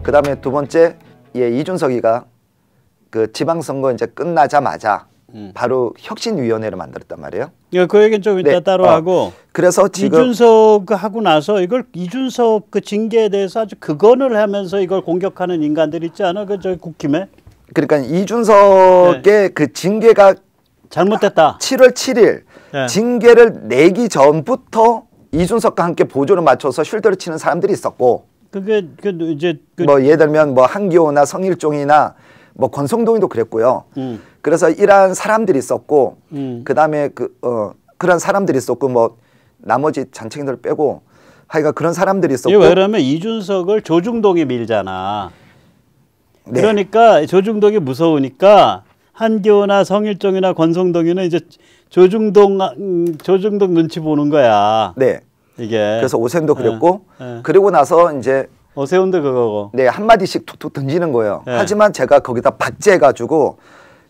그다음에 두 번째 이준석이가 그 지방선거 이제 끝나자마자 바로 혁신위원회를 만들었단 말이에요. 그 얘기는 좀 이따 따로 하고. 그래서 지금 이준석 하고 나서 이걸 이준석 그 징계에 대해서 아주 극언을 하면서 이걸 공격하는 인간들 있지 않아? 그 저 국힘에. 그러니까 이준석의 그 징계가 잘못됐다. 7월 7일 징계를 내기 전부터 이준석과 함께 보조를 맞춰서 쉴드를 치는 사람들이 있었고. 그게 이제 뭐 예를 들면 뭐 한기호나 성일종이나 뭐 권성동이도 그랬고요. 그래서 이러한 사람들이 있었고, 그다음에 그런 사람들이 있었고, 뭐 나머지 잔챙이들 빼고 하여간 그런 사람들이 있었고. 왜 그러면 이준석을 조중동이 밀잖아. 네. 그러니까 조중동이 무서우니까 한기호나 성일종이나 권성동이는 이제 조중동 눈치 보는 거야. 네. 이게. 그래서 오세훈도 그랬고, 그리고 나서 이제 오세훈도 그거고. 네, 한마디씩 툭툭 던지는 거예요. 하지만 제가 거기다 박제해가지고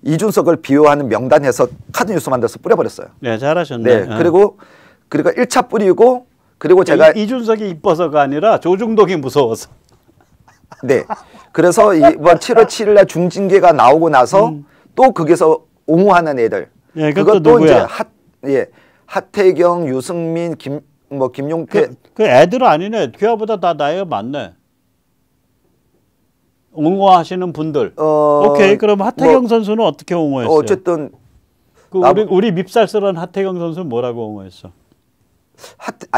이준석을 비호하는 명단에서 카드뉴스 만들어서 뿌려버렸어요. 네, 잘하셨네. 네, 그리고 1차 뿌리고, 그리고 제가 이준석이 이뻐서가 아니라 조중동이 무서워서. 네, 그래서 이번 7월 7일 날 중징계가 나오고 나서 또 거기서 옹호하는 애들. 예, 그것도 누구야? 이제 하태경, 유승민, 김용태. 그 애들 아니네. 귀하보다 다 나이가 많네. 옹호하시는 분들. 오케이. 그럼 하태경 선수는 어떻게 옹호했어요? 어쨌든 우리 밉살스러운 하태경 선수는 뭐라고 옹호했어?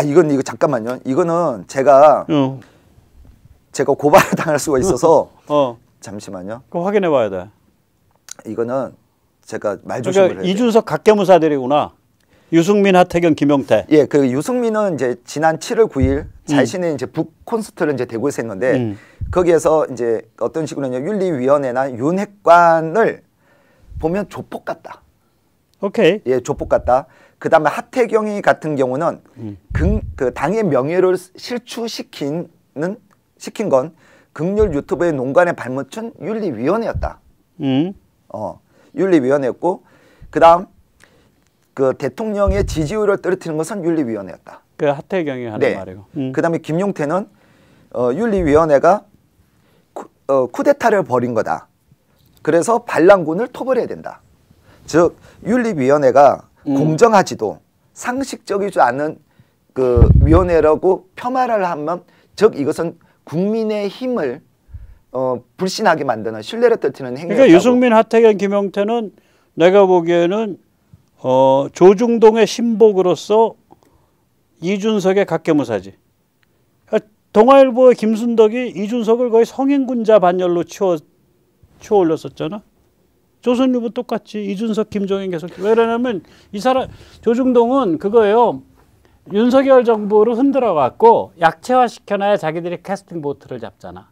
이거 잠깐만요. 이거는 제가 고발을 당할 수가 있어서 잠시만요. 그거 확인해 봐야 돼. 이거는 제가 말조심을 해야 돼요. 이준석 각계무사들이구나. 유승민, 하태경, 김용태. 예, 그 유승민은 이제 지난 7월 9일 자신의 이제 북 콘서트를 이제 대구에서 했는데 거기에서 이제 어떤 식으로냐 윤리위원회나 윤핵관을 보면 조폭 같다. 오케이. 예, 조폭 같다. 그다음에 하태경이 같은 경우는 그 당의 명예를 실추시킨 건 극렬 유튜브의 농간에 발맞춘 윤리위원회였다. 윤리위원회였고 그다음 그 대통령의 지지율을 떨어뜨리는 것은 윤리위원회였다. 그 하태경이 하는 말이고. 그다음에 김용태는 윤리위원회가 쿠데타를 벌인 거다. 그래서 반란군을 토벌해야 된다. 즉 윤리위원회가 공정하지도 상식적이지 않은 그 위원회라고 폄하를 하면 즉 이것은 국민의 힘을 불신하게 만드는 신뢰를 떨치는 행위였다고. 그러니까 유승민, 하태경, 김용태는 내가 보기에는 조중동의 신복으로서 이준석의 각계무사지. 동아일보의 김순덕이 이준석을 거의 성인군자 반열로 치워 올렸었잖아. 조선일보 똑같이 이준석, 김종인 계속. 왜냐면 이 사람 조중동은 그거예요. 윤석열 정부를 흔들어 갖고 약체화 시켜놔야 자기들이 캐스팅 보트를 잡잖아.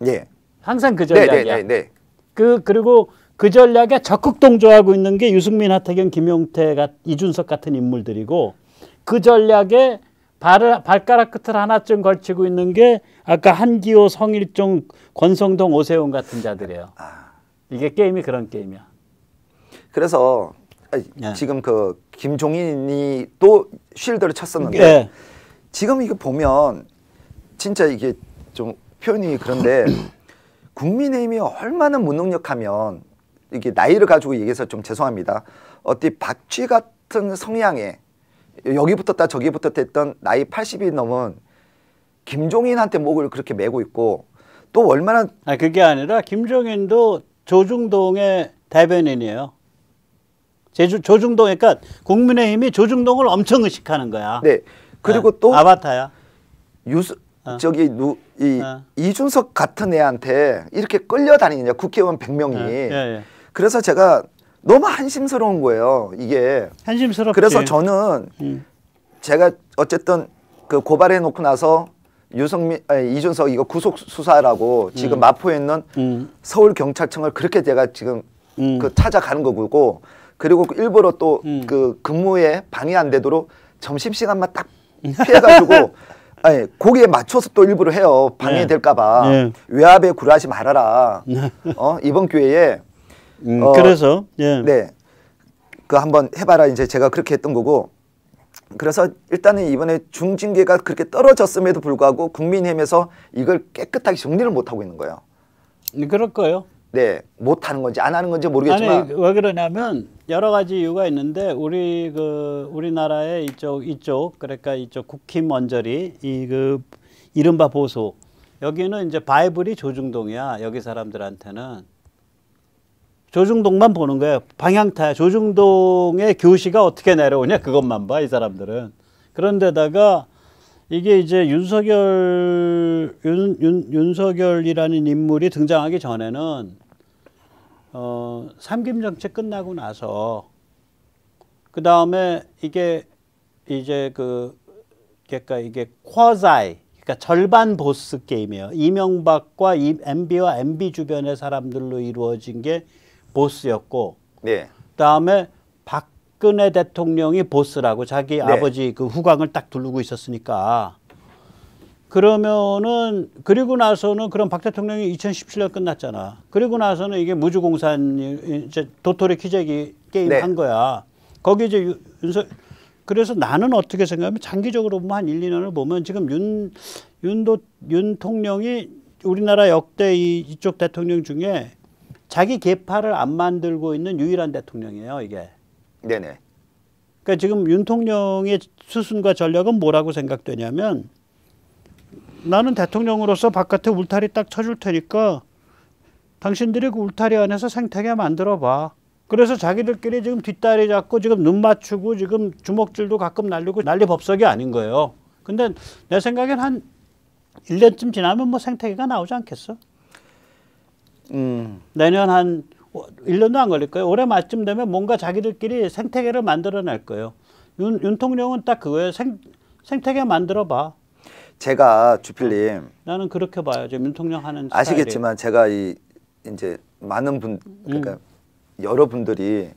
예. 항상 그 전략이야. 네. 그리고 그 전략에 적극 동조하고 있는 게 유승민, 하태경, 김용태, 이준석 같은 인물들이고 그 전략에 발가락 끝을 하나쯤 걸치고 있는 게 아까 한기호, 성일종, 권성동, 오세훈 같은 자들이에요. 이게 게임이 그런 게임이야. 그래서 지금 그 김종인이 또 쉴드를 쳤었는데 지금 이거 보면 진짜 이게 좀 표현이 그런데 국민의힘이 얼마나 무능력하면 이게 나이를 가지고 얘기해서 좀 죄송합니다. 어디 박쥐 같은 성향에 여기 붙었다 저기 붙었다 했던 나이 80이 넘은 김종인한테 목을 그렇게 메고 있고 또 얼마나 그게 아니라 김종인도 조중동의 대변인이에요. 조중동 그러니까 국민의힘이 조중동을 엄청 의식하는 거야. 네. 그리고 또 아바타야. 이준석 같은 애한테 이렇게 끌려다니냐 국회의원 100명이. 그래서 제가 너무 한심스러운 거예요. 이게. 한심스럽지. 그래서 저는 제가 어쨌든 그 고발해 놓고 나서 이준석 이거 구속 수사라고 지금 마포에 있는 서울경찰청을 그렇게 제가 지금 그 찾아가는 거고 그리고 일부러 또 그 근무에 방해 안 되도록 점심시간만 딱 피해가지고 거기에 맞춰서 또 일부러 해요. 방해될까봐. 외압에 굴하지 말아라. 이번 기회에 그래서 네, 그 한번 해봐라. 이제 제가 그렇게 했던 거고 그래서 일단은 이번에 중징계가 그렇게 떨어졌음에도 불구하고 국민의힘에서 이걸 깨끗하게 정리를 못하고 있는 거예요. 그럴 거예요. 네, 못하는 건지 안 하는 건지 모르겠지만. 아니, 왜 그러냐면 여러 가지 이유가 있는데 우리나라의 이쪽 그러니까 이쪽 국힘 언저리 이른바 보수 여기는 이제 바이블이 조중동이야. 여기 사람들한테는 조중동만 보는 거예요. 방향타야. 조중동의 교시가 어떻게 내려오냐 그것만 봐 이 사람들은. 그런데다가 이게 이제 윤석열이라는 인물이 등장하기 전에는 삼김 정책 끝나고 나서 그 다음에 이게 이제 그러니까 이게 쿼자이 그러니까 절반 보스 게임이에요. 이명박과 MB와 MB 주변의 사람들로 이루어진 게 보스였고, 네. 그다음에 박근혜 대통령이 보스라고 자기 아버지 그 후광을 딱 두르고 있었으니까. 그러면은 그리고 나서는 그럼 박 대통령이 2017년 끝났잖아. 그리고 나서는 이게 무주공산 이제 도토리 키재기 게임 한 거야. 거기 이제 그래서 나는 어떻게 생각하면 장기적으로 보면 한 1, 2년을 보면 지금 윤 통령이 우리나라 역대 이쪽 대통령 중에 자기 계파를 안 만들고 있는 유일한 대통령이에요, 이게. 네네. 그러니까 지금 윤 통령의 수순과 전략은 뭐라고 생각되냐면 나는 대통령으로서 바깥에 울타리 딱 쳐줄 테니까 당신들이 그 울타리 안에서 생태계 만들어 봐. 그래서 자기들끼리 지금 뒷다리 잡고 지금 눈 맞추고 지금 주먹질도 가끔 날리고 난리 법석이 아닌 거예요. 근데 내 생각엔 한 1년쯤 지나면 뭐 생태계가 나오지 않겠어? 내년 한 1년도 안 걸릴 거예요. 올해 말쯤 되면 뭔가 자기들끼리 생태계를 만들어낼 거예요. 윤 통령은 딱 그거예요. 생태계 만들어 봐. 제가 주필님 나는 그렇게 봐요. 지금 윤 통령 하는 아시겠지만 스타일이. 제가 이제 많은 분 그러니까 여러분들이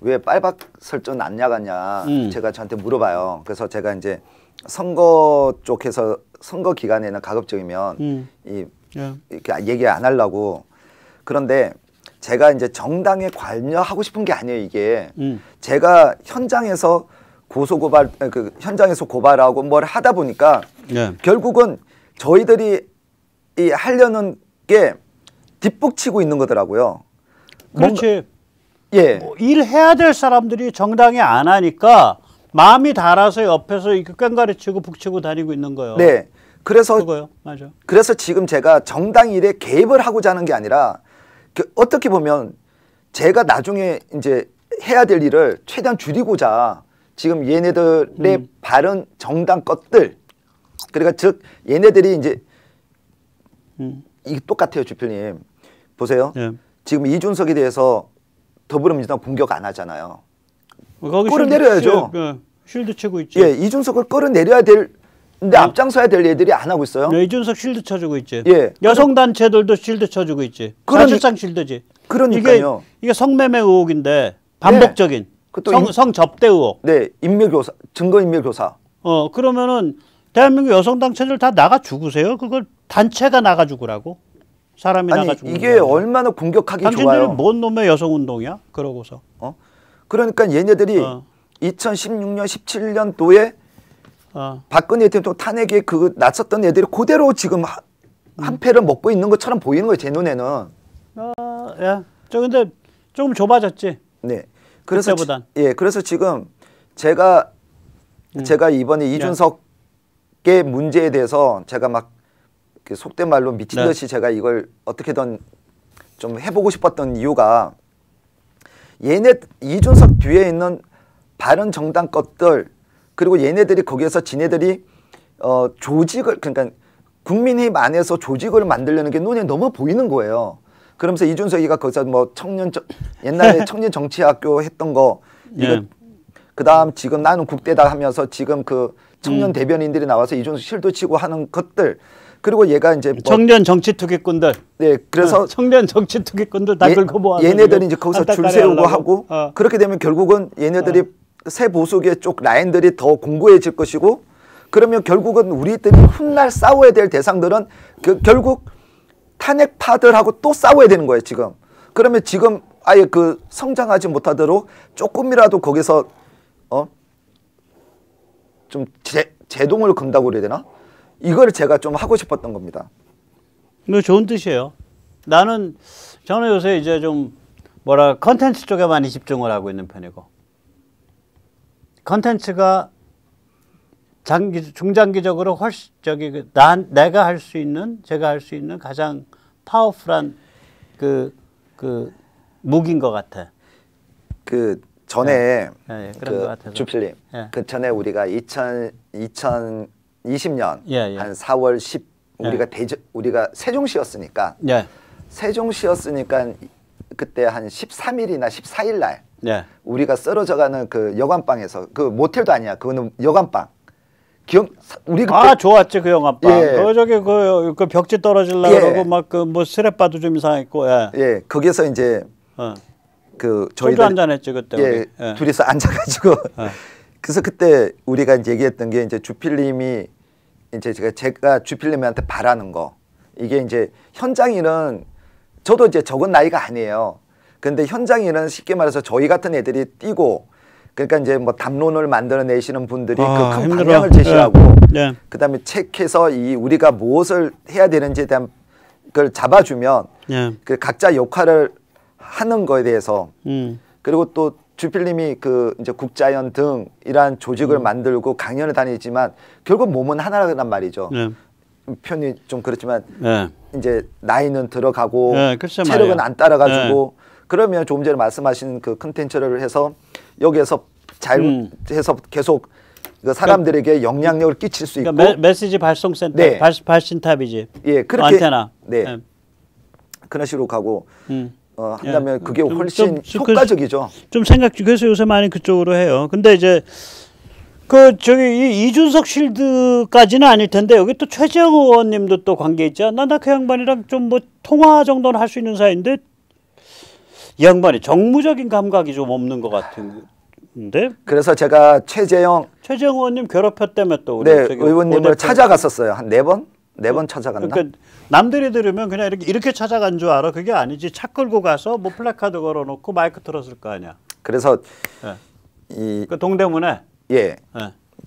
왜 빨박 설정 안 나가냐 제가 저한테 물어봐요. 그래서 제가 이제 선거 쪽에서 선거 기간에는 가급적이면 이렇게 얘기 안 하려고. 그런데 제가 이제 정당에 관여하고 싶은 게 아니에요, 이게. 제가 현장에서 고소고발, 현장에서 고발하고 뭘 하다 보니까 결국은 저희들이 하려는 게 뒷북치고 있는 거더라고요. 그렇지. 예. 뭐 일해야 될 사람들이 정당에 안 하니까 마음이 달아서 옆에서 이렇게 꽹가리치고 북치고 다니고 있는 거예요. 네. 그래서 그거요. 맞아. 그래서 지금 제가 정당 일에 개입을 하고자 하는 게 아니라 어떻게 보면 제가 나중에 이제 해야 될 일을 최대한 줄이고자 지금 얘네들의 바른 정당 것들 그러니까 즉 얘네들이 이제 이게 똑같아요, 주필님. 보세요. 지금 이준석에 대해서 더불어민주당 공격 안 하잖아요. 끌어내려야죠. 쉴드 치고 있지. 예, 이준석을 끌어내려야 될 근데 앞장서야 될 애들이 안 하고 있어요. 이준석 쉴드 쳐주고 있지. 예. 여성 단체들도 쉴드 쳐주고 있지. 사실상 쉴드지. 그러니까요. 이게 성매매 의혹인데 반복적인 성 접대 의혹. 네, 인멸교사, 증거인멸교사. 그러면은 대한민국 여성 단체들 다 나가 죽으세요. 그걸 단체가 나가 죽으라고. 사람이 나가 죽는 이게 거야. 얼마나 공격하기 당신들이 좋아요. 당신들이 뭔 놈의 여성 운동이야? 그러고서. 그러니까 얘네들이 2016년, 17년도에 박근혜 대통령 탄핵에 나섰던 애들이 그대로 지금 한 패를 먹고 있는 것처럼 보이는 거예요, 제 눈에는. 야, 근데 조금 좁아졌지. 네. 그래서 그때보단. 그래서 지금 제가 이번에 이준석의 문제에 대해서 제가 막 속된 말로 미친 듯이 제가 이걸 어떻게든 좀 해보고 싶었던 이유가 이준석 뒤에 있는 바른 정당 것들 그리고 얘네들이 거기에서 지네들이 조직을 그러니까 국민의힘 안에서 조직을 만들려는 게 눈에 너무 보이는 거예요. 그러면서 이준석이가 거기서 뭐 옛날에 청년 정치학교 했던 거 이거 그다음 지금 나는 국대다 하면서 지금 그 청년 대변인들이 나와서 이준석 실도 치고 하는 것들 그리고 얘가 이제 청년 정치 투기꾼들. 네, 그래서 청년 정치 투기꾼들 다 긁고 모아. 얘네들이 이제 거기서 줄 세우고 하고 그렇게 되면 결국은 얘네들이 새 보수계 쪽 라인들이 더 공고해질 것이고 그러면 결국은 우리들이 훗날 싸워야 될 대상들은 결국 탄핵파들하고 또 싸워야 되는 거예요, 지금. 그러면 지금 아예 성장하지 못하도록 조금이라도 거기서 좀 제동을 건다고 그래야 되나? 이걸 제가 좀 하고 싶었던 겁니다. 이거 좋은 뜻이에요. 저는 요새 이제 좀 컨텐츠 쪽에 많이 집중을 하고 있는 편이고, 컨텐츠가 중장기적으로 훨씬 제가 할 수 있는 가장 파워풀한 그 무기인 것 같아. 그 전에 그런 것 같아서. 주필님, 그 전에 우리가 2020년 한 4월 10 우리가 세종시였으니까 세종시였으니까 그때 한 13일이나 14일 날 우리가 쓰러져가는 그 여관방에서, 그 모텔도 아니야, 그거는 여관방. 우리 그때 좋았지 그 영화방. 저기 그 벽지 떨어질라 그러고 막 그 뭐 스랩바도 좀 이상했고. 거기서 이제 그 저희들 한잔 했지 그때. 둘이서 앉아가지고 그래서 그때 우리가 이제 얘기했던 게, 이제 주필님이 이제 제가 주필님한테 바라는 거, 이게 이제 현장 일은 저도 이제 적은 나이가 아니에요. 근데 현장 일은 쉽게 말해서 저희 같은 애들이 뛰고, 그러니까 이제 뭐 담론을 만들어내시는 분들이 그 큰 방향을 제시하고, 그다음에 책에서 우리가 무엇을 해야 되는지에 대한 걸 잡아주면 그 각자 역할을 하는 거에 대해서, 그리고 또 주필님이 그 이제 국자연 등 이러한 조직을 만들고 강연을 다니지만 결국 몸은 하나란 말이죠. 표현이 좀 그렇지만 이제 나이는 들어가고 체력은 안 따라가지고, 그러면 조금 전에 말씀하신 그 컨텐츠를 해서 여기에서 잘 해서 계속 그 사람들에게 영향력을 끼칠 수 있고, 메시지 발송센터, 발신탑이지. 그렇게 안테나. 그런 식으로 가고 한다면 그게 훨씬 효과적이죠. 좀 그래서 요새 많이 그쪽으로 해요. 근데 이제 저기 이준석 쉴드까지는 아닐 텐데, 여기 또 최재형 의원님도 또 관계 있지 않나? 나 그 양반이랑 좀 뭐 통화 정도는 할 수 있는 사이인데, 이 양반이 정무적인 감각이 좀 없는 것 같은데. 그래서 제가 최재형 의원님 괴롭혔다며 또 우리 의원님을 찾아갔었어요. 한 4번 찾아갔나? 그러니까 남들이 들으면 그냥 이렇게 찾아간 줄 알아. 그게 아니지. 차 끌고 가서 뭐 플래카드 걸어놓고 마이크 틀었을 거 아니야. 그래서 그 동대문에.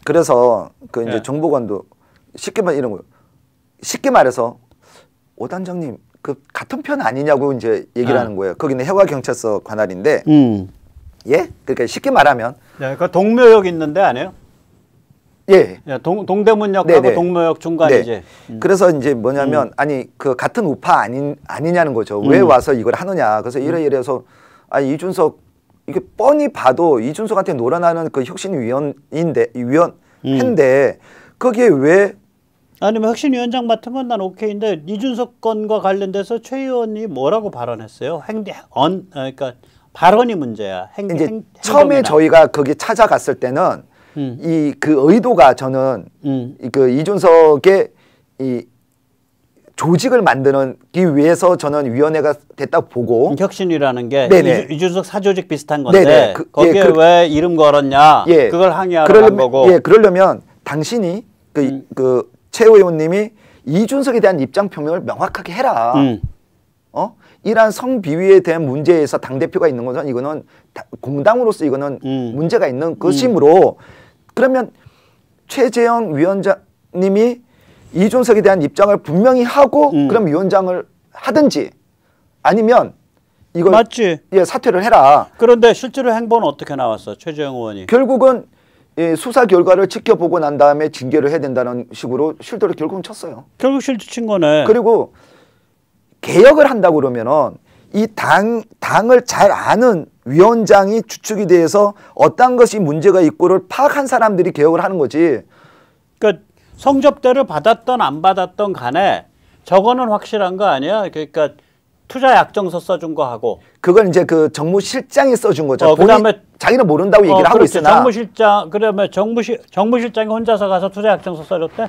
그래서 그 이제 정보관도 쉽게 말해서 오 단장님 그 같은 편 아니냐고 이제 얘기를 하는 거예요. 거기는 해와경찰서 관할인데, 그러니까 쉽게 말하면, 그 동묘역 있는데 아니에요? 동대문역하고 동묘역 중간이지. 그래서 이제 뭐냐면 아니 그 같은 우파 아니냐는 거죠. 왜 와서 이걸 하느냐. 그래서 이래서 이준석, 이게 뻔히 봐도 이준석한테 놀아나는 그 혁신위원인데 거기에 왜 아니면 혁신위원장 맡은 건 난 오케이인데, 이준석 건과 관련돼서 최 의원이 뭐라고 발언했어요? 그러니까 발언이 문제야. 처음에 저희가 거기 찾아갔을 때는 그 의도가, 저는 그 이준석의 이 조직을 만들기 위해서 저는 위원회가 됐다고 보고, 혁신이라는 게 이준석 사조직 비슷한 건데 거기에 왜 이름 걸었냐, 그걸 항의하러 간 거고. 그러려면 당신이 그 최 의원님이 이준석에 대한 입장 표명을 명확하게 해라. 이러한 성비위에 대한 문제에서 당대표가 있는 것은 이거는 공당으로서 이거는 문제가 있는 것이므로, 그러면 최재형 위원장님이 이준석에 대한 입장을 분명히 하고 그럼 위원장을 하든지, 아니면 이걸 맞지. 사퇴를 해라. 그런데 실제로 행보는 어떻게 나왔어? 최재형 의원이 결국은 수사 결과를 지켜보고 난 다음에 징계를 해야 된다는 식으로 쉴드를 결국은 쳤어요. 결국 쉴드 친 거네. 그리고 개혁을 한다고 그러면은 이 당을 잘 아는 위원장이 주축이 돼서 어떤 것이 문제가 있고를 파악한 사람들이 개혁을 하는 거지. 그러니까 성접대를 받았던 안 받았던 간에 저거는 확실한 거 아니야? 그러니까 투자 약정서 써준 거 하고. 그걸 이제 그 정무실장이 써준 거죠. 그다음에 자기는 모른다고 얘기를 하고 있으나. 정무실장, 그러면 정무실장이 혼자서 가서 투자 약정서 써줬대?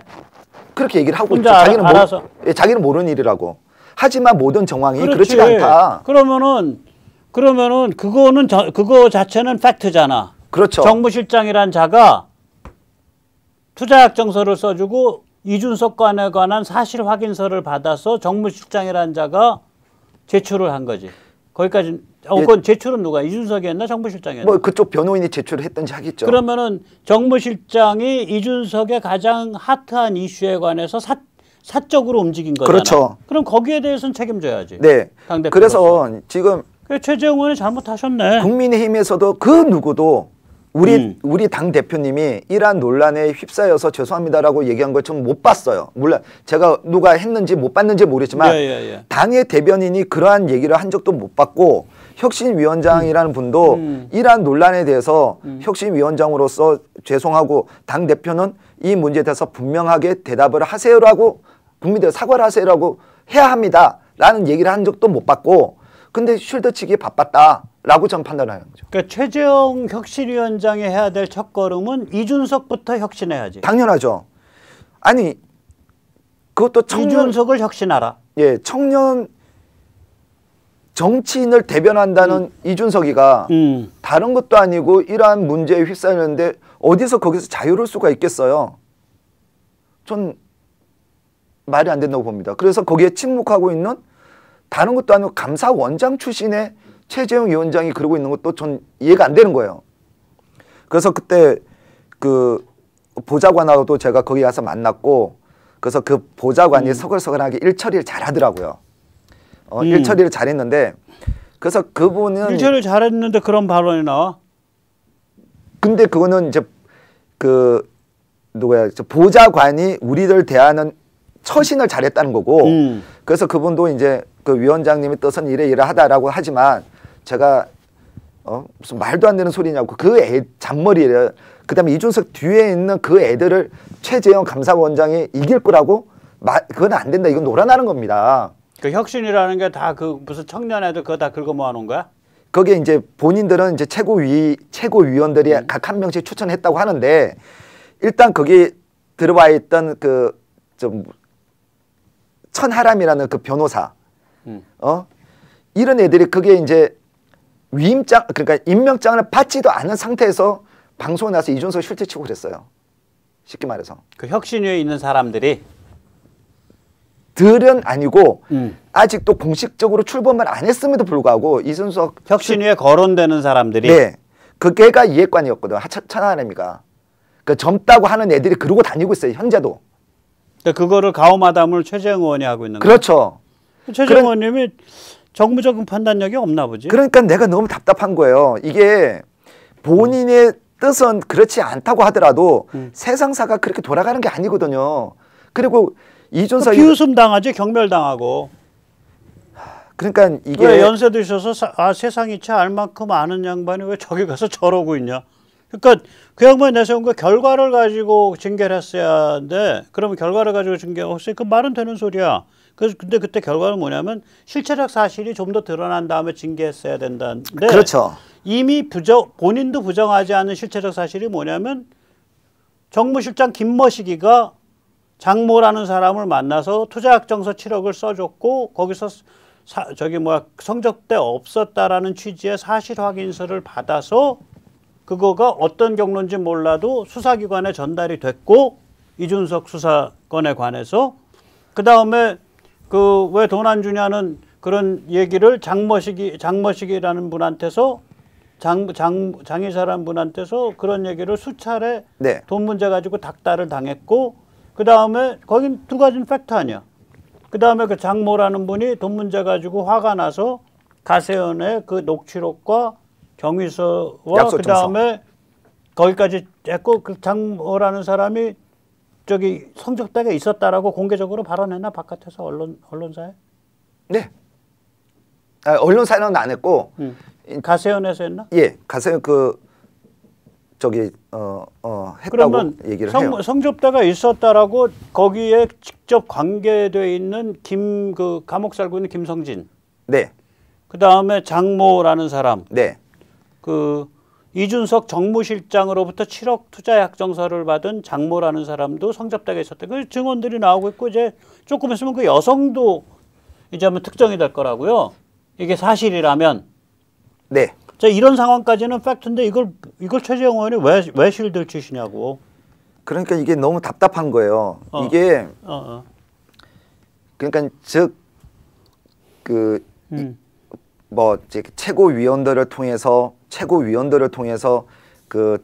그렇게 얘기를 하고 있죠. 알아서. 자기는 모르는 일이라고. 하지만 모든 정황이 그렇지 않다. 그러면은 그거 자체는 팩트잖아. 그렇죠. 정무실장이란 자가 투자 약정서를 써주고 이준석 건에 관한 사실 확인서를 받아서 정무실장이란 자가 제출을 한 거지. 거기까지. 그건 제출은 누가? 이준석이 했나? 정무실장이 했나? 뭐 그쪽 변호인이 제출을 했든지 하겠죠. 그러면은 정무실장이 이준석의 가장 핫한 이슈에 관해서 사적으로 움직인 거잖아. 그렇죠. 그럼 거기에 대해서는 책임져야지. 네. 그래서 지금 최재형 의원이 잘못하셨네. 국민의힘에서도 그 누구도 우리 당 대표님이 이러한 논란에 휩싸여서 죄송합니다라고 얘기한 걸 좀 못 봤어요. 물론 제가 누가 했는지 못 봤는지 모르지만 당의 대변인이 그러한 얘기를 한 적도 못 봤고 혁신위원장이라는 분도 이러한 논란에 대해서 혁신위원장으로서 죄송하고 당 대표는 이 문제에 대해서 분명하게 대답을 하세요라고 국민들 사과를 하세요라고 해야 합니다라는 얘기를 한 적도 못 봤고 근데 쉴드 치기에 바빴다라고 전 판단하는 거죠. 그러니까 최재형 혁신위원장이 해야 될 첫걸음은 이준석부터 혁신해야지. 당연하죠. 아니 그것도 이준석을 혁신하라. 예, 청년 정치인을 대변한다는 이준석이가 다른 것도 아니고 이러한 문제에 휩싸이는데 어디서 거기서 자유로울 수가 있겠어요. 전 말이 안 된다고 봅니다. 그래서 거기에 침묵하고 있는 다른 것도 아니고 감사원장 출신의 최재형 위원장이 그러고 있는 것도 전 이해가 안 되는 거예요. 그래서 그때 그 보좌관하고도 제가 거기 가서 만났고 그래서 그 보좌관이 서글서글하게 일처리를 잘하더라고요. 일처리를 잘했는데 그래서 그분은 일처리를 잘했는데 그런 발언이 나와? 근데 그거는 이제 그 누구야 보좌관이 우리를 대하는 처신을 잘했다는 거고 그래서 그분도 이제 그 위원장님의 뜻은 이래 하다라고 하지만 제가 무슨 말도 안 되는 소리냐고 그 애 잔머리를 그다음에 이준석 뒤에 있는 그 애들을 최재형 감사원장이 이길 거라고 그건 안 된다. 이건 놀아나는 겁니다. 그 혁신이라는 게 다 그 무슨 청년 애들 그거 다 긁어 모아놓은 거야? 거기에 이제 본인들은 이제 최고위원들이 각 한 명씩 추천했다고 하는데 일단 거기 들어와 있던 그 좀 천하람이라는 그 변호사 이런 애들이 그게 이제 위임장 그러니까 임명장을 받지도 않은 상태에서 방송에 나서 이준석 실제 치고 그랬어요. 쉽게 말해서. 그 혁신위에 있는 사람들이 들은 아니고 아직도 공식적으로 출범을 안 했음에도 불구하고 이준석 혁신위에 거론되는 사람들이 네. 그게가 이해관이었거든. 천하람이가. 그 젊다고 하는 애들이 그러고 다니고 있어요. 현재도. 그거를 가오마담을 최재형 의원이 하고 있는 거예요. 그렇죠. 최재형 의원님이 정무적인 판단력이 없나 보지. 그러니까 내가 너무 답답한 거예요. 이게 본인의 뜻은 그렇지 않다고 하더라도 세상사가 그렇게 돌아가는 게 아니거든요. 그리고 이준석이 비웃음 당하지 경멸당하고. 그러니까 이게 왜 연세 드셔서 세상이 참 알만큼 아는 양반이 왜 저기 가서 저러고 있냐. 그러니까 그 양반이 내세운 거 결과를 가지고 징계를 했어야 하는데 그러면 결과를 가지고 징계했으니 그 말은 되는 소리야. 그래서 근데 그때 결과는 뭐냐면 실체적 사실이 좀 더 드러난 다음에 징계했어야 된다는데 그렇죠. 이미 본인도 부정하지 않은 실체적 사실이 뭐냐면 정무실장 김머시기가 장모라는 사람을 만나서 투자약정서 7억을 써줬고 거기서 성적대 없었다라는 취지의 사실 확인서를 받아서 그거가 어떤 경로인지 몰라도 수사기관에 전달이 됐고 이준석 수사건에 관해서 그 다음에 그 왜 돈 안 주냐는 그런 얘기를 장머식이라는 분한테서 장이사라는 분한테서 그런 얘기를 수차례 네. 돈 문제 가지고 닥달을 당했고 그 다음에 거긴 두 가지는 팩트 아니야. 그 다음에 그 장모라는 분이 돈 문제 가지고 화가 나서 가세연의 그 녹취록과 경위서와 그 다음에 거기까지 했고 그 장모라는 사람이 저기 성적대가 있었다라고 공개적으로 발언했나 바깥에서 언론사에? 네. 언론사는 안 했고 가세연에서 했나? 예, 가세연 했다고 그러면 얘기를 해요. 성접대가 있었다라고 거기에 직접 관계돼 있는 그 감옥 살고 있는 김성진. 네. 그 다음에 장모라는 사람. 네. 그 이준석 정무실장으로부터 7억 투자 약정서를 받은 장모라는 사람도 성접대가 있었다. 그 증언들이 나오고 있고 이제 조금 있으면 그 여성도 이제 한번 특정이 될 거라고요. 이게 사실이라면. 네. 자, 이런 상황까지는 팩트인데 이걸 최재형 의원이 왜 실드를 치시냐고. 그러니까 이게 너무 답답한 거예요. 이게 그러니까 뭐 이제 최고위원들을 통해서 그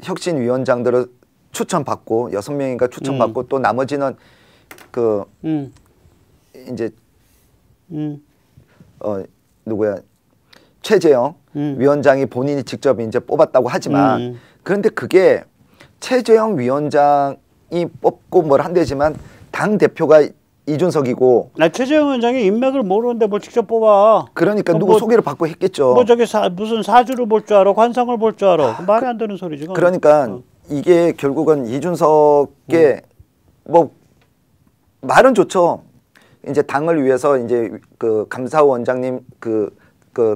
혁신위원장들을 추천받고 6명인가 추천받고 또 나머지는 그 이제 누구야 최재형 위원장이 본인이 직접 이제 뽑았다고 하지만 그런데 그게 최재형 위원장이 뽑고 뭘 한대지만 당 대표가 이준석이고. 최재형 위원장이 인맥을 모르는데 뭘 직접 뽑아. 그러니까 누구 뭐, 소개를 받고 했겠죠. 뭐 저기 무슨 사주를 볼 줄 알아, 관상을 볼 줄 알아. 말이 안 되는 소리지. 그러니까 이게 결국은 이준석의 뭐 말은 좋죠. 이제 당을 위해서 이제 그 감사원장님 그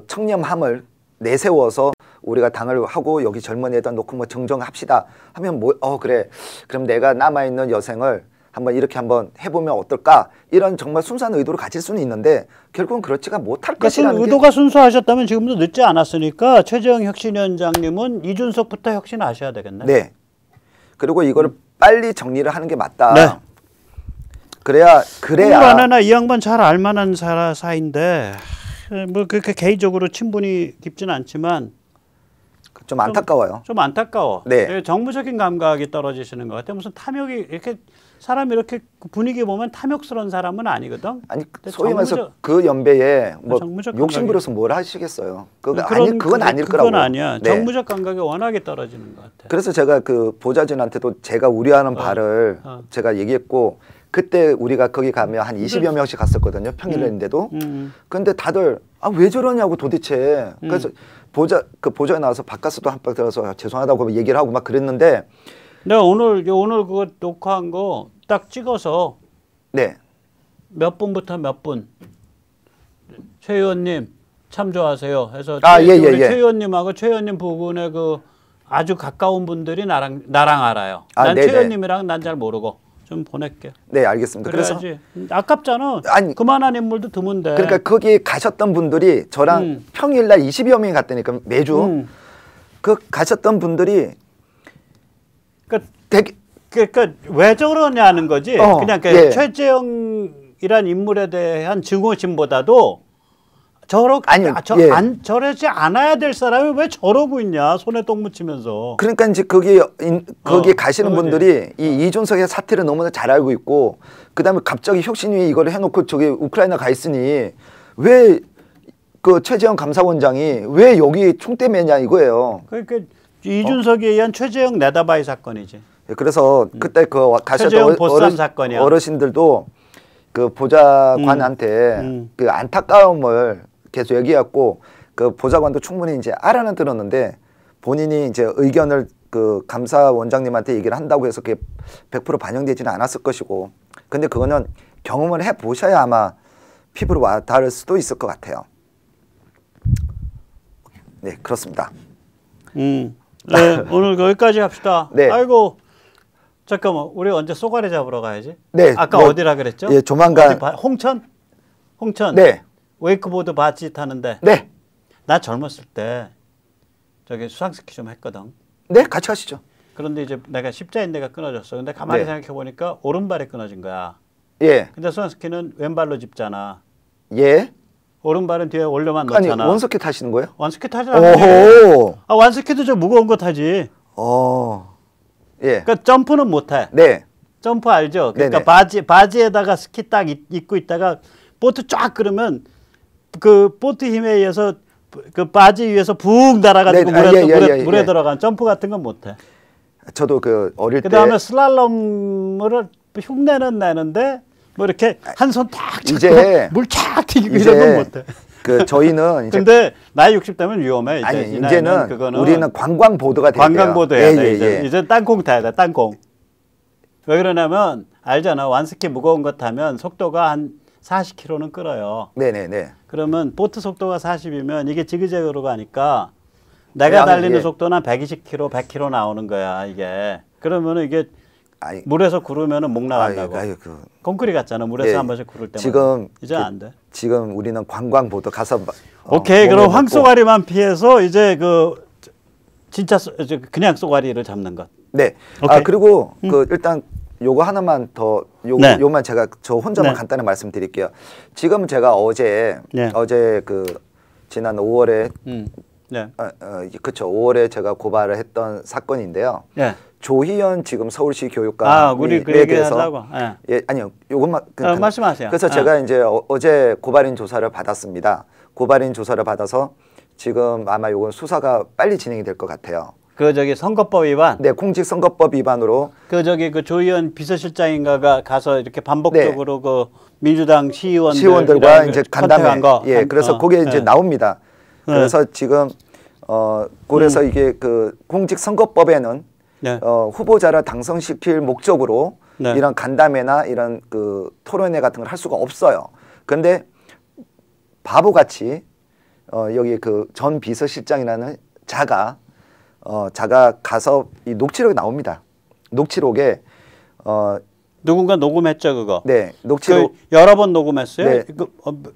청렴함을 내세워서 우리가 당을 하고 여기 젊은이에다 놓고 뭐 정정합시다 하면 뭐 그래 그럼 내가 남아있는 여생을 한번 이렇게 한번 해보면 어떨까 이런 정말 순수한 의도를 가질 수는 있는데 결국은 그렇지가 못할 것이라는 의도가 순수하셨다면 지금도 늦지 않았으니까 최재형 혁신위원장님은 이준석부터 혁신하셔야 되겠네. 네. 그리고 이거를 빨리 정리를 하는 게 맞다. 네. 그래야 안에나 이 양반 잘 알만한 사이인데 뭐 그렇게 개인적으로 친분이 깊지는 않지만 좀 안타까워요. 좀 안타까워. 네. 정무적인 감각이 떨어지시는 것 같아요. 무슨 탐욕이 이렇게 사람이 이렇게 분위기 보면 탐욕스러운 사람은 아니거든. 아니 소위 말해서 그 연배에 뭐 욕심 부려서 뭘 하시겠어요. 그건 아닐 거라고. 그건 아니야. 네. 정무적 감각이 워낙에 떨어지는 것 같아. 그래서 제가 그 보좌진한테도 제가 우려하는 바를 제가 얘기했고 그때 우리가 거기 가면 한 20여 명씩 갔었거든요. 평일인데도. 그런데 다들 왜 저러냐고 도대체. 그래서 보좌에 나와서 바깥에도 한 번 들어서 죄송하다고 얘기를 하고 막 그랬는데. 내가 오늘 그거 녹화한 거 딱 찍어서 네. 몇 분부터 몇 분 최 의원님 참 좋아하세요 해서 우리 최 의원님하고 최 의원님 부근에 그 아주 가까운 분들이 나랑 알아요. 난 최 의원님이랑 난 잘 모르고 좀 보낼게요. 네, 알겠습니다. 그래야지. 그래서 아깝잖아. 아니, 그만한 인물도 드문데. 그러니까 거기 가셨던 분들이 저랑 평일날 20여 명이 갔다니까 매주 그 가셨던 분들이 그러니까 왜 저러냐는 거지. 그냥 최재형이란 인물에 대한 증오심보다도 저러지 않아야 될 사람이 왜 저러고 있냐. 손에 똥 묻히면서. 그러니까 이제 거기 가시는 분들이 이 이준석의 사태를 너무나 잘 알고 있고 그다음에 갑자기 혁신위 이걸 해놓고 저기 우크라이나 가 있으니 왜 그 최재형 감사원장이 왜 여기 총대 매냐 이거예요. 그러니까 이준석에 의한 최재형 내다바이 사건이지. 그래서 그때 그 가셨던 어르신들도 그 보좌관한테 그 안타까움을 계속 얘기했고 그 보좌관도 충분히 이제 알아는 들었는데 본인이 이제 의견을 그 감사원장님한테 얘기를 한다고 해서 그게 100% 반영되지는 않았을 것이고 근데 그거는 경험을 해 보셔야 아마 피부로 와 닿을 수도 있을 것 같아요. 네, 그렇습니다. 네, 오늘 거기까지 합시다. 네. 아이고. 잠깐만, 우리 언제 쏘가리 잡으러 가야지? 네. 아까 어디라 그랬죠? 예, 조만간. 홍천? 네. 웨이크보드 바지 타는데. 네. 나 젊었을 때 저기 수상스키 좀 했거든. 네, 같이 가시죠. 그런데 이제 내가 십자인대가 끊어졌어. 근데 가만히 생각해 보니까 오른발이 끊어진 거야. 예. 근데 수상스키는 왼발로 짚잖아. 예. 오른발은 뒤에 올려만 놓잖아. 아니, 원스키 타시는 거예요? 원스키 타지 않아요. 원스키도 좀 무거운 거 타지. 예. 그러니까 점프는 못 해. 네. 점프 알죠? 그러니까 바지에다가 스키 딱 입고 있다가 보트 쫙 그러면 그 보트 힘에 의해서 그 바지 위에서 붕 날아가지고 물에 들어간 점프 같은 건 못 해. 저도 그 어릴 때. 그다음에 슬랄롬을 흉내는 내는데 뭐 이렇게 한 손 딱 이제 물 쫙 튀기고 이런 건 못 해. 그 저희는 이제 근데 나이 60 되면 위험해. 이제는 그거는 우리는 관광보드가 돼야 돼요. 관광보드 해야 돼. 이제 땅콩 타야 돼. 땅콩. 왜 그러냐면 알잖아. 완스키 무거운 거 타면 속도가 한 40km는 끌어요. 네네네. 그러면 보트 속도가 40이면 이게 지그재그로 가니까 내가 달리는 속도는 한 120km, 100km 나오는 거야 이게. 그러면은 이게 물에서 구르면은 목 나간다고. 콘크리 같잖아. 물에서 한 번씩 구를 때마다. 지금 이제 안 돼. 지금 우리는 관광보드 가서 오케이. 그럼 황쏘가리만 피해서 이제 그 진짜 그냥 쏘가리를 잡는 것. 네. 오케이. 그리고 그 일단 요거 하나만 더 요만 제가 저 혼자만 간단히 말씀드릴게요. 지금 제가 어제 그 지난 5월에 네. 그렇죠. 5월에 제가 고발을 했던 사건인데요. 네. 조희연 지금 서울시 교육감에 우리 그 대해서 네. 예, 아니요. 요것만 말씀하세요. 그래서 제가 이제 어제 고발인 조사를 받았습니다. 고발인 조사를 받아서 지금 아마 요건 수사가 빨리 진행이 될 것 같아요. 그 저기 선거법 위반? 네, 공직선거법 위반으로 그 저기 그 조희연 비서실장인가가 가서 이렇게 반복적으로 네. 그 민주당 시의원들과 이제 간담회 예, 그래서 그게 이제 나옵니다. 그래서 지금 그래서 이게 그 공직선거법에는 네. 후보자를 당선시킬 목적으로 네. 이런 간담회나 이런 그 토론회 같은 걸 할 수가 없어요. 그런데 바보같이 여기 그 전 비서실장이라는 자가 가서 이 녹취록이 나옵니다. 녹취록에 누군가 녹음했죠 그거. 네, 녹취록 여러 번 녹음했어요. 네.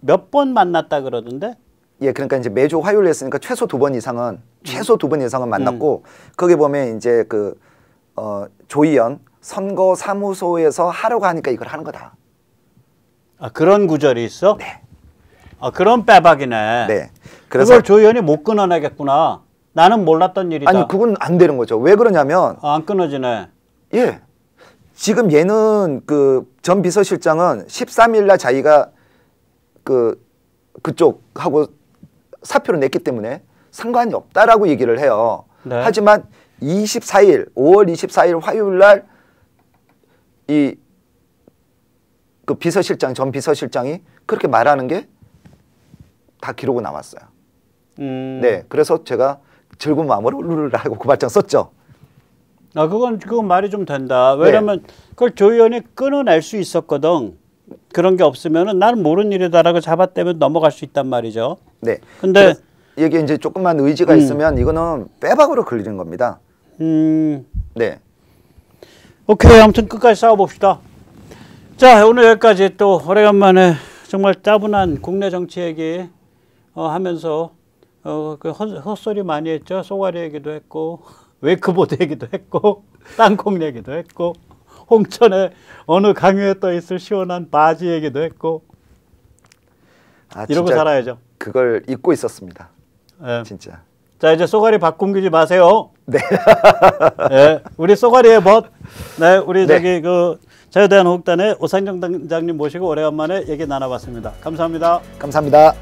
몇 번 만났다 그러던데. 예, 그러니까 이제 매주 화요일 했으니까 최소 2번 이상은 만났고 거기 보면 이제 그 조희연 선거사무소에서 하려고 하니까 이걸 하는 거다. 아, 그런 구절이 있어? 네. 아, 그런 빼박이네. 네. 그래서 그걸 조희연이 못 끊어내겠구나. 나는 몰랐던 일이다. 아니, 그건 안 되는 거죠. 왜 그러냐면 안 끊어지네. 예. 지금 얘는 그 전 비서실장은 13일 날 자기가 그쪽하고 사표를 냈기 때문에 상관이 없다라고 얘기를 해요. 네. 하지만 5월 24일 화요일 날 이 그 전 비서실장이 그렇게 말하는 게 다 기록으로 남았어요. 네, 그래서 제가 즐거운 마음으로 울르르 하고 고발장 썼죠. 아, 그건 말이 좀 된다. 왜냐면 네. 그걸 조희연이 끊어낼 수 있었거든. 그런 게 없으면은 나는 모르는 일이다라고 잡아떼면 넘어갈 수 있단 말이죠. 네. 근데 이게 이제 조금만 의지가 있으면 이거는 빼박으로 걸리는 겁니다. 네. 오케이, 아무튼 끝까지 싸워봅시다. 자, 오늘 여기까지 또 오래간만에 정말 따분한 국내 정치 얘기 하면서 그 헛소리 많이 했죠. 쏘가리 얘기도 했고 웨이크보드 얘기도 했고 땅콩 얘기도 했고 홍천에 어느 강유에 떠 있을 시원한 바지 얘기도 했고 이러고 살아야죠. 그걸 잊고 있었습니다. 네. 진짜. 자, 이제 쏘가리 바꿈기지 마세요. 네. 네, 우리 쏘가리의 멋. 네, 우리 네. 저기 그 자유대한민국당의 오상정 당장님 모시고 오래간만에 얘기 나눠봤습니다. 감사합니다. 감사합니다.